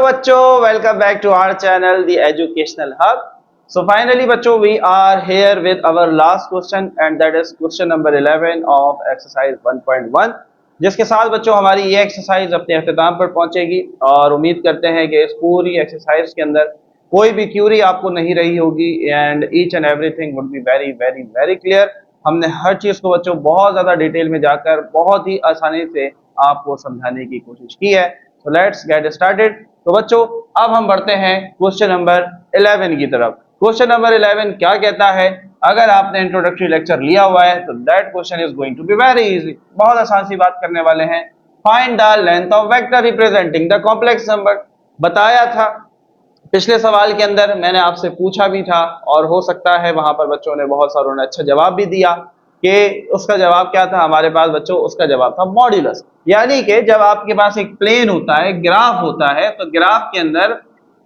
बच्चों, welcome back to our channel the educational hub. So finally बच्चों, we are here with our last question and that is question number 11 of exercise 1.1, जिसके साथ बच्चों हमारी ये exercise अपने अख्ताम पर पहुंचेगी और उम्मीद करते हैं कि इस पूरी एक्सरसाइज के अंदर कोई भी क्यूरी आपको नहीं रही होगी and each and everything would be very very very clear. हमने हर चीज को बच्चों बहुत ज्यादा डिटेल में जाकर बहुत ही आसानी से आपको समझाने की कोशिश की है। So let's get started। तो बच्चों अब हम बढ़ते हैं क्वेश्चन नंबर 11 की तरफ। क्वेश्चन नंबर 11 क्या कहता है? अगर आपने इंट्रोडक्टरी लेक्चर लिया हुआ है तो that question is going to be very easy. बहुत आसान सी बात करने वाले हैं। Find the length of vector representing the complex number. बताया था पिछले सवाल के अंदर, मैंने आपसे पूछा भी था और हो सकता है वहां पर बच्चों ने बहुत सारों ने अच्छा जवाब भी दिया कि उसका जवाब क्या था हमारे पास बच्चों। उसका जवाब था मॉड्यूलस। यानी कि जब आपके पास एक प्लेन होता है, ग्राफ होता है, तो ग्राफ के अंदर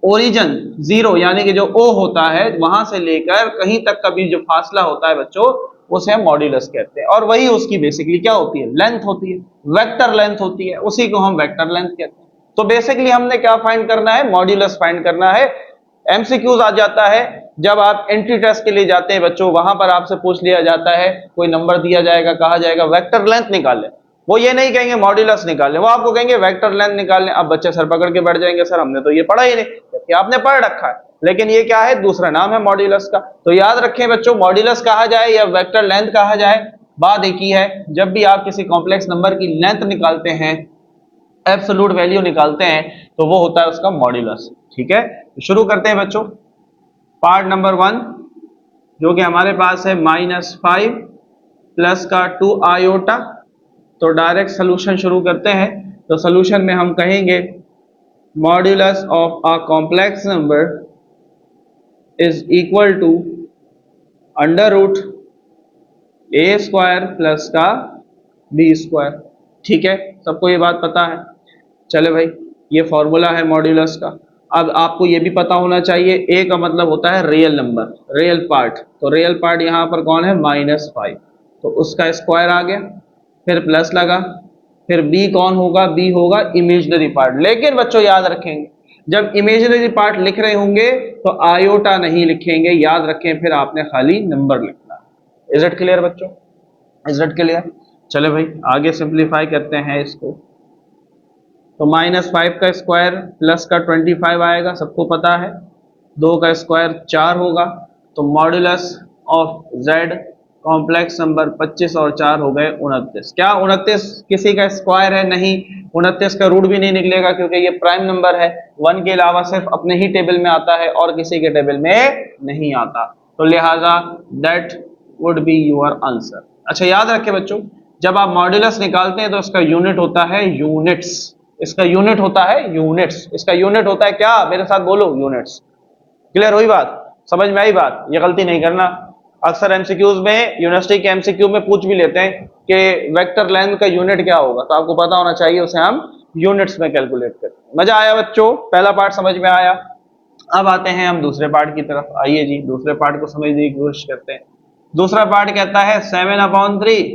ओरिजिन जीरो यानी कि जो ओ होता है वहां से लेकर कहीं तक का भी जो फासला होता है बच्चों, उसे हम मॉड्यूलस कहते हैं। और वही उसकी बेसिकली क्या होती है? लेंथ होती है, वेक्टर लेंथ होती है, उसी को हम वेक्टर लेंथ कहते हैं। तो बेसिकली हमने क्या फाइंड करना है? मॉड्यूलस फाइंड करना है। एमसीक्यूज आ जाता है जब आप एंट्री टेस्ट के लिए जाते हैं बच्चों, वहां पर आपसे पूछ लिया जाता है, कोई नंबर दिया जाएगा, कहा जाएगा वेक्टर लेंथ निकाल ले। वो ये नहीं कहेंगे मॉड्यूलस निकाल ले, वो आपको कहेंगे वेक्टर लेंथ निकाल ले। अब बच्चे सर पकड़ के बैठ जाएंगे, सर हमने तो ये पढ़ा ही नहीं, जबकि आपने पढ़ रखा है। लेकिन ये क्या है? दूसरा नाम है मॉड्यूलस का। तो याद रखें बच्चों, मॉड्यूलस कहा जाए या वेक्टर लेंथ कहा जाए, बात एक ही है। जब भी आप किसी कॉम्प्लेक्स नंबर की लेंथ निकालते हैं, एब्सोल्यूट वैल्यू निकालते हैं, तो वो होता है उसका मॉड्यूलस। ठीक है, तो शुरू करते हैं बच्चों। पार्ट नंबर 1 जो कि हमारे पास है -5 प्लस का 2 आयोटा। तो डायरेक्ट सोल्यूशन शुरू करते हैं। तो सोल्यूशन में हम कहेंगे modulus of a complex number is equal to under root a square plus का बी स्क्वायर। ठीक है, सबको ये बात पता है। चले भाई, ये फॉर्मूला है मॉड्यूलस का। अब आपको ये भी पता होना चाहिए, ए का मतलब होता है रियल नंबर, रियल पार्ट। तो रियल पार्ट यहाँ पर कौन है? -5, तो उसका स्क्वायर आ गया, फिर प्लस लगा, फिर बी कौन होगा? बी होगा इमेजिनरी पार्ट। लेकिन बच्चों याद रखेंगे, जब इमेजिनरी पार्ट लिख रहे होंगे तो आयोटा नहीं लिखेंगे, याद रखें, फिर आपने खाली नंबर लिखना है। इज इट क्लियर बच्चों? Is it clear? चले भाई आगे सिंप्लीफाई करते हैं इसको। तो -5 का स्क्वायर प्लस का 25 आएगा, सबको पता है। 2 का स्क्वायर 4 होगा। तो modulus of z complex number 25 और 4 हो गए 29। क्या 29 किसी का स्क्वायर है? नहीं, 29 का रूट भी नहीं निकलेगा क्योंकि ये प्राइम नंबर है। 1 के अलावा सिर्फ अपने ही टेबल में आता है और किसी के टेबल में नहीं आता। तो लिहाजा that would be your answer. अच्छा याद रखें बच्चों, जब आप मॉड्यूलस निकालते हैं तो इसका यूनिट होता है यूनिट्स। इसका यूनिट होता है यूनिट्स। इसका यूनिट होता है क्या? मेरे साथ बोलो, यूनिट्स। क्लियर हुई बात? समझ में आई बात? ये गलती नहीं करना। अक्सर एमसीक्यूज में, यूनिवर्सिटी के एमसीक्यू में पूछ भी लेते हैं कि वेक्टर लेंथ का यूनिट क्या होगा, तो आपको पता होना चाहिए, उसे हम यूनिट्स में कैलकुलेट करते हैं। मजा आया बच्चों? पहला पार्ट समझ में आया। अब आते हैं हम दूसरे पार्ट की तरफ। आइए जी दूसरे पार्ट को समझने की कोशिश करते हैं। दूसरा पार्ट कहता है 7/3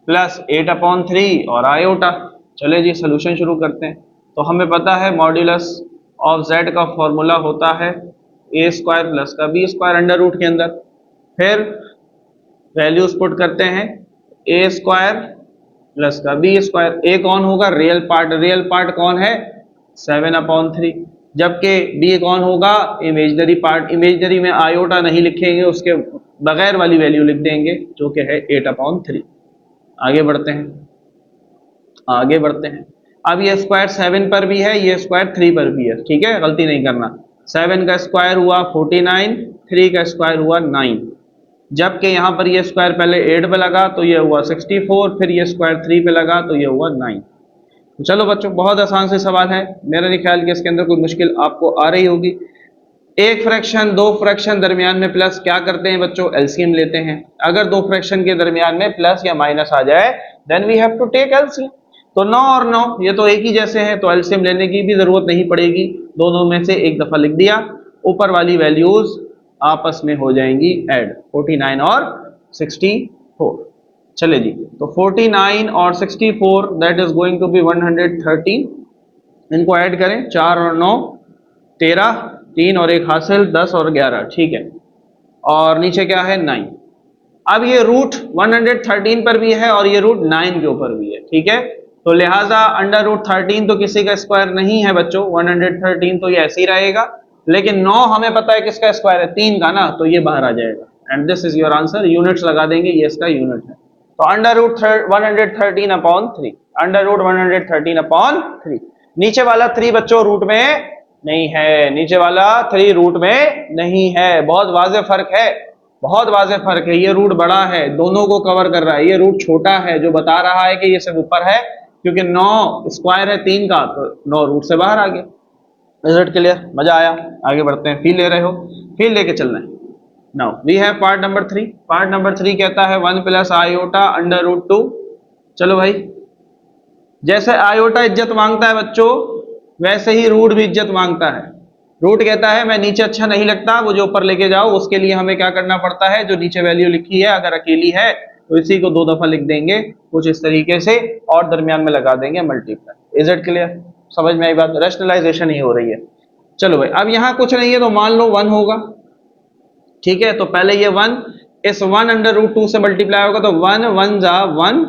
प्लस 8/3 और आयोटा। चले जी सोल्यूशन शुरू करते हैं। तो हमें पता है मॉड्यूलस ऑफ z का फॉर्मूला होता है a स्क्वायर प्लस का b स्क्वायर अंडर रूट के अंदर। फिर वैल्यूज पुट करते हैं, a स्क्वायर प्लस का b स्क्वायर। a कौन होगा? Real part. रियल पार्ट कौन है? 7/3। जबकि b कौन होगा? Imaginary part. इमेजिनरी में आयोटा नहीं लिखेंगे, उसके बगैर वाली वैल्यू लिख देंगे जो कि है 8/3। आगे बढ़ते हैं, आगे बढ़ते हैं। अब ये स्क्वायर 7 पर भी है, ये स्क्वायर 3 पर भी है। ठीक है, गलती नहीं करना। 7 का स्क्वायर हुआ 49, 3 का स्क्वायर हुआ 9। जबकि यहाँ पर ये स्क्वायर पहले 8 पे लगा तो ये हुआ 64, फिर ये स्क्वायर 3 पे लगा तो ये हुआ 9। तो चलो बच्चों, बहुत आसान से सवाल है, मेरा नहीं ख्याल कि इसके अंदर कोई मुश्किल आपको आ रही होगी। एक फ्रैक्शन, दो फ्रैक्शन दरमियान में प्लस क्या करते हैं बच्चों? एलसीएम लेते हैं। अगर दो फ्रैक्शन के दरमियान में प्लस या माइनस आ जाए then we have to take LCM. तो 9 और 9 ये तो एक ही जैसे हैं, तो एलसीएम लेने की भी जरूरत नहीं पड़ेगी। दोनों में से एक दफा लिख दिया, ऊपर वाली वैल्यूज आपस में हो जाएंगी ऐड, 49 और 64। चले जी, तो 49 और 64 that is going to be 130 इनको ऐड करें, 4 और 9 13, 3 और 1 हासिल 10 और 11, ठीक है। और नीचे क्या है 9। अब ये रूट 113 पर भी है और ये रूट 9 के ऊपर भी है, ठीक है। तो लिहाजा अंडर रूट 13 तो किसी का स्क्वायर नहीं है बच्चों, 113 तो ये ऐसे ही रहेगा। लेकिन 9 हमें पता है किसका स्क्वायर है, 3 का ना, तो ये बाहर आ जाएगा। And this is your answer, units लगा देंगे, ये इसका यूनिट है। तो under root 113 upon 3, under root 113 upon 3। नीचे वाला 3 बच्चों रूट में नहीं है, नीचे वाला 3 रूट में नहीं है। बहुत वाज़ेह फर्क है, बहुत वाज़ेह फर्क है। ये रूट बड़ा है, दोनों को कवर कर रहा है, ये रूट छोटा है जो बता रहा है कि ये सिर्फ ऊपर है, क्योंकि 9 स्क्वायर है 3 का, तो 9 रूट से बाहर आ गया। रिजल्ट क्लियर, मजा आया। आगे बढ़ते हैं, फील ले रहे हो, फील लेके चलना है। Now we have part number 3। Part number 3 कहता है 1 प्लस आयोटा अंडर रूट 2। चलो भाई, जैसे आयोटा इज्जत मांगता है बच्चों, वैसे ही रूट भी इज्जत मांगता है। रूट कहता है मैं नीचे अच्छा नहीं लगता, वो जो ऊपर लेके जाओ, उसके लिए हमें क्या करना पड़ता है, जो नीचे वैल्यू लिखी है अगर अकेली है तो इसी को 2 दफा लिख देंगे कुछ इस तरीके से, और दरमियान में लगा देंगे मल्टीप्लाई। इज इट क्लियर, समझ में आई बात, रैशनलाइजेशन ही हो रही है। चलो भाई, अब यहां कुछ नहीं है तो मान लो 1 होगा, ठीक है। तो पहले ये 1 इस 1 अंडर रूट 2 से मल्टीप्लाई होगा, तो 1 1 जा 1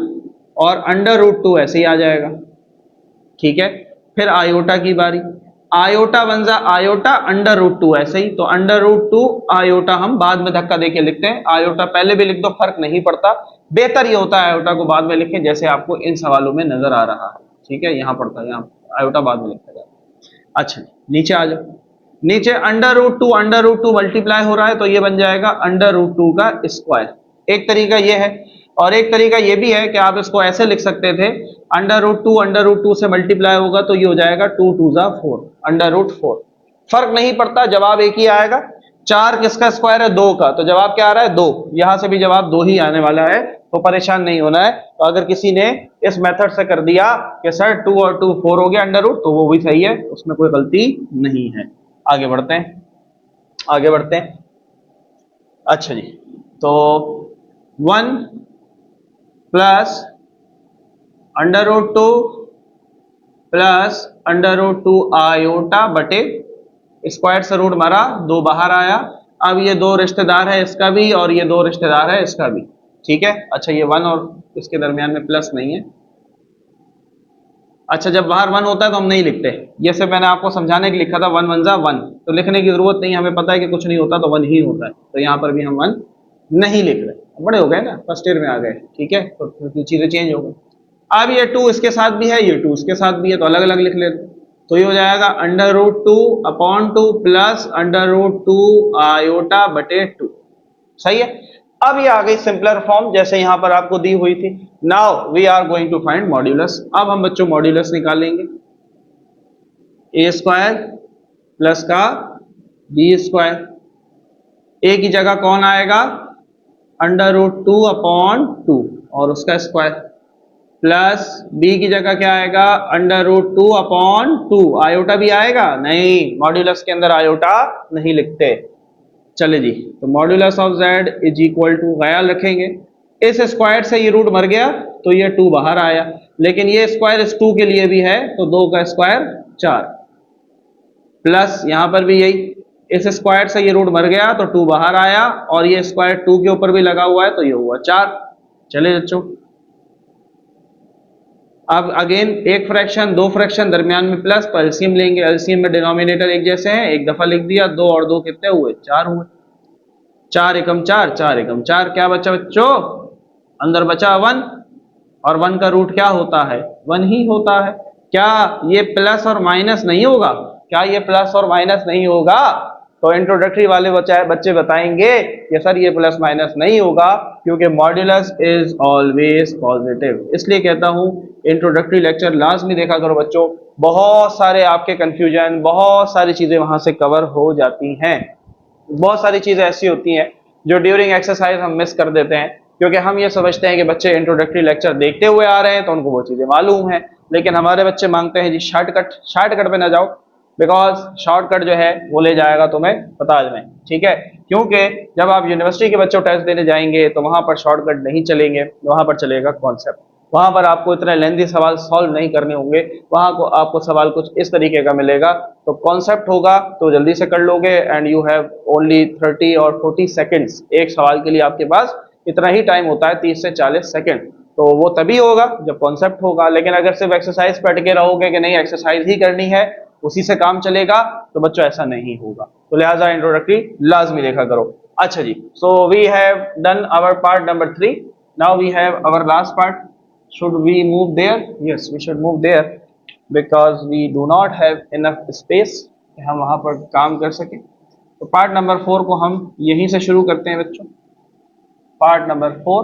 और अंडर रूट 2 ऐसे ही आ जाएगा, ठीक है। फिर आयोटा की बारी, आयोटा 1 जा आयोटा अंडर रूट 2 ऐसे ही, तो अंडर रूट 2 आयोटा हम बाद में धक्का देके लिखते हैं, आयोटा पहले भी लिख दो, फर्क नहीं पड़ता। बेहतर ये होता है आयोटा को बाद में लिखें, जैसे आपको इन सवालों में नजर आ रहा है, ठीक है। यहां पड़ता है, यहाँ आयोटा बाद में लिखा जाता है। अच्छा, नीचे आ जाओ। नीचे अंडर रूट टू मल्टीप्लाई हो रहा है, तो ये बन जाएगा अंडर रूट 2 का स्क्वायर। एक तरीका ये है, और एक तरीका ये भी है कि आप इसको ऐसे लिख सकते थे, अंडर रूट 2 से मल्टीप्लाई होगा तो ये हो जाएगा 2 2 जा 4, अंडर रूट 4। फर्क नहीं पड़ता, जवाब एक ही आएगा। 4 किसका स्क्वायर है, 2 का, तो जवाब क्या आ रहा है 2। यहां से भी जवाब 2 ही आने वाला है, तो परेशान नहीं होना है। तो अगर किसी ने इस मेथड से कर दिया कि सर 2 और 2 4 हो गया अंडर रूट, तो वो भी सही है, उसमें कोई गलती नहीं है। आगे बढ़ते हैं, आगे बढ़ते हैं। अच्छा जी, तो 1 plus under root 2 plus under root 2 iota बटे स्क्वायर से रूट मारा, 2 बाहर आया। अब ये 2 रिश्तेदार है इसका भी, और ये 2 रिश्तेदार है इसका भी, ठीक है। अच्छा, ये 1 और इसके दरमियान में प्लस नहीं है। अच्छा, जब बाहर 1 होता है तो हम नहीं लिखते, ये सिर्फ मैंने आपको समझाने के लिए लिखा था, 1 1 जा 1, तो लिखने की जरूरत नहीं, हमें पता है कि कुछ नहीं होता तो 1 ही होता है, तो यहाँ पर भी हम 1 नहीं लिख रहे। बड़े हो गए ना, फर्स्ट ईयर में आ गए, ठीक है, तो चीजें चेंज हो गई। अब ये 2 इसके साथ भी है, ये 2 इसके साथ भी है, तो अलग अलग लिख लेते, तो ये हो जाएगा under root 2 upon 2 plus under root 2 iota बटे 2, सही है। अब ये आ गई सिंपलर फॉर्म, जैसे यहां पर आपको दी हुई थी। Now we are going to find modulus. अब हम बच्चों मॉड्यूलस निकालेंगे, ए स्क्वायर प्लस का बी स्क्वायर। ए की जगह कौन आएगा, अंडर रूट 2 अपॉन 2 और उसका स्क्वायर, प्लस बी की जगह क्या आएगा, अंडर रूट 2 अपॉन 2। आयोटा भी आएगा नहीं, मॉड्यूलस के अंदर आयोटा नहीं लिखते। चले जी, तो modulus of z is equal to, ख्याल रखेंगे इस स्क्वायर से ये रूट मर गया तो ये 2 बाहर आया, लेकिन ये स्क्वायर इस 2 के लिए भी है, तो 2 का स्क्वायर 4, प्लस यहां पर भी यही, इस स्क्वायर से ये रूट मर गया तो 2 बाहर आया, और ये स्क्वायर 2 के ऊपर भी लगा हुआ है तो ये हुआ 4। चले बच्चों, अब अगेन एक फ्रैक्शन, 2 फ्रैक्शन, दरमियान में प्लस, पर एलसीएम लेंगे, एलसीएम में डिनोमिनेटर एक जैसे हैं, एक दफा लिख दिया, 2 और 2 कितने हुए, 4 हुए। 4 एकम 4, 4 एकम 4, क्या बचा बच्चों, अंदर बचा 1, और 1 का रूट क्या होता है, 1 ही होता है। क्या ये प्लस और माइनस नहीं होगा, क्या ये प्लस और माइनस नहीं होगा, तो इंट्रोडक्टरी वाले बच्चे बताएंगे कि सर ये प्लस माइनस नहीं होगा, क्योंकि मॉड्यूलस इज ऑलवेज पॉजिटिव। इसलिए कहता हूं इंट्रोडक्टरी लेक्चर लाजमी देखा करो बच्चों, बहुत सारे आपके कंफ्यूजन, बहुत सारी चीजें वहां से कवर हो जाती हैं। बहुत सारी चीजें ऐसी होती हैं जो ड्यूरिंग एक्सरसाइज हम मिस कर देते हैं, क्योंकि हम ये समझते हैं कि बच्चे इंट्रोडक्टरी लेक्चर देखते हुए आ रहे हैं तो उनको वो चीजें मालूम है, लेकिन हमारे बच्चे मांगते हैं जी शॉर्टकट, शॉर्टकट पे ना जाओ, बिकॉज शॉर्टकट जो है वो ले जाएगा तुम्हें पताज में, ठीक है। क्योंकि जब आप यूनिवर्सिटी के बच्चों टेस्ट देने जाएंगे तो वहां पर शॉर्टकट नहीं चलेंगे, वहां पर चलेगा कॉन्सेप्ट। वहां पर आपको इतने लेंथी सवाल सॉल्व नहीं करने होंगे, वहां को आपको सवाल कुछ इस तरीके का मिलेगा। तो कॉन्सेप्ट होगा तो जल्दी से कर लोगे, एंड यू हैव ओनली 30 और 40 सेकेंड्स। एक सवाल के लिए आपके पास इतना ही टाइम होता है, 30 से 40 सेकेंड। तो वो तभी होगा जब कॉन्सेप्ट होगा। लेकिन अगर सिर्फ एक्सरसाइज पे अटके रहोगे कि नहीं एक्सरसाइज ही करनी है, उसी से काम चलेगा, तो बच्चों ऐसा नहीं होगा। तो लिहाजा इंट्रोडक्टरी लाजमी देखा करो। अच्छा जी, so we have done our part number 3। Now we have our last part. should we move there? Yes, we should move there because we do not have enough space कि हम वहां पर काम कर सकें। तो पार्ट नंबर 4 को हम यहीं से शुरू करते हैं बच्चों। पार्ट नंबर 4,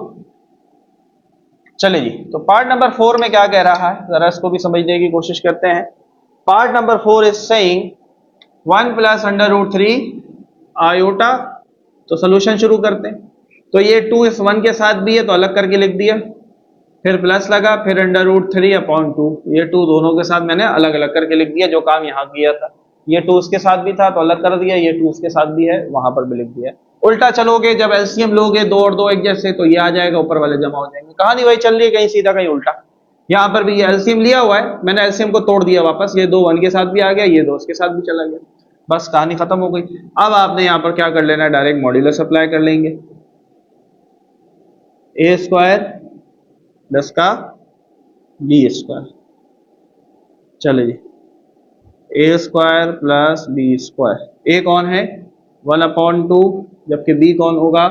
चले जी। तो पार्ट नंबर 4 में क्या कह रहा है, जरा इसको भी समझने की कोशिश करते हैं। Part number 4 is saying 1 plus under root 3 iota. तो सोल्यूशन शुरू करते हैं। तो ये 2 इस 1 के साथ भी है तो अलग करके लिख दिया, फिर प्लस लगा, फिर अंडर रूट 3 अपॉन 2। ये 2 दोनों के साथ मैंने अलग अलग करके लिख दिया, जो काम यहाँ किया था। ये 2 उसके साथ भी था तो अलग कर दिया, ये 2 उसके साथ भी है वहां पर भी लिख दिया। उल्टा चलोगे, जब एलसीएम लोगे 2 और 2 एक जैसे, तो ये आ जाएगा, ऊपर वाले जमा हो जाएंगे। कहानी वही चल रही है, कहीं सीधा कहीं उल्टा। यहाँ पर भी ये एलसीएम लिया हुआ है, मैंने एलसीएम को तोड़ दिया वापस, ये 2 1 के साथ भी आ गया, ये 2 उसके साथ भी चला गया, बस कहानी खत्म हो गई। अब आपने यहाँ पर क्या कर लेना है, डायरेक्ट मॉड्यूलस अप्लाई कर लेंगे। ए स्क्वायर प्लस का बी स्क्वायर, चले जी, a square plus b square. A कौन है 1 अपॉन 2, जबकि बी कौन होगा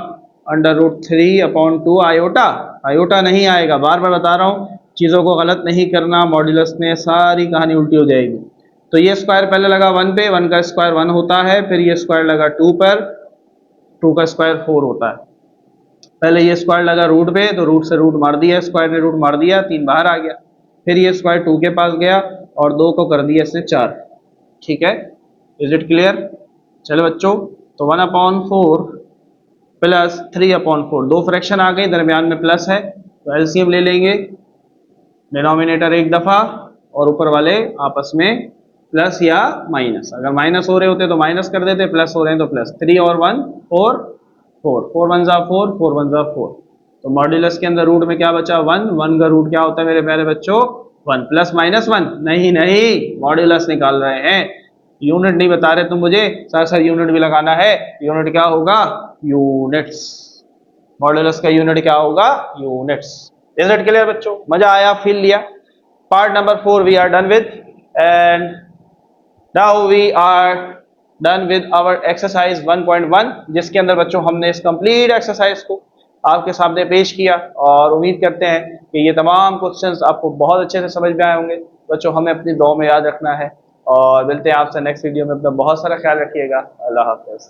under root 3 upon 2 iota. Iota नहीं आएगा, बार बार बता रहा हूँ, चीज़ों को गलत नहीं करना, मॉड्यूलस में सारी कहानी उल्टी हो जाएगी। तो ये स्क्वायर पहले लगा 1 पे, 1 का स्क्वायर 1 होता है, फिर ये स्क्वायर लगा 2 पर, 2 का स्क्वायर 4 होता है। पहले ये स्क्वायर लगा रूट पे, तो रूट से रूट मार दिया, स्क्वायर ने रूट मार दिया, 3 बाहर आ गया। फिर ये स्क्वायर 2 के पास गया और 2 को कर दिया इसने 4। ठीक है, इज इट क्लियर? चलो बच्चों, तो 1 अपॉन 4 प्लस 3 अपॉन 4, 2 फ्रैक्शन आ गई, दरमियान में प्लस है, तो एलसीएम ले लेंगे। डिनोमिनेटर एक दफा और ऊपर वाले आपस में प्लस या माइनस। अगर माइनस हो रहे होते तो माइनस कर देते, प्लस हो रहे हैं तो प्लस। 3 और 1 4, 4 1 जा 4, 4 1 जा 4। तो मॉड्यूलस के अंदर रूट में क्या बचा 1, 1 का रूट क्या होता है मेरे प्यारे बच्चों 1, प्लस माइनस 1, नहीं नहीं, मॉड्यूलस निकाल रहे हैं, यूनिट नहीं बता रहे तुम मुझे, सर सर यूनिट भी लगाना है। यूनिट क्या होगा, यूनिट्स। मॉड्यूलस का यूनिट क्या होगा, यूनिट्स। इज इट क्लियर बच्चों? मजा आया, फील लिया? Part number 4 we are done with, and now we are done with our exercise 1.1, जिसके अंदर बच्चों हमने इस कंप्लीट एक्सरसाइज को आपके सामने पेश किया, और उम्मीद करते हैं कि ये तमाम क्वेश्चंस आपको बहुत अच्छे से समझ में आए होंगे। बच्चों हमें अपनी दुआ में याद रखना है, और मिलते हैं आपसे नेक्स्ट वीडियो में। अपना बहुत सारा ख्याल रखिएगा। अल्लाह हाफ़िज़।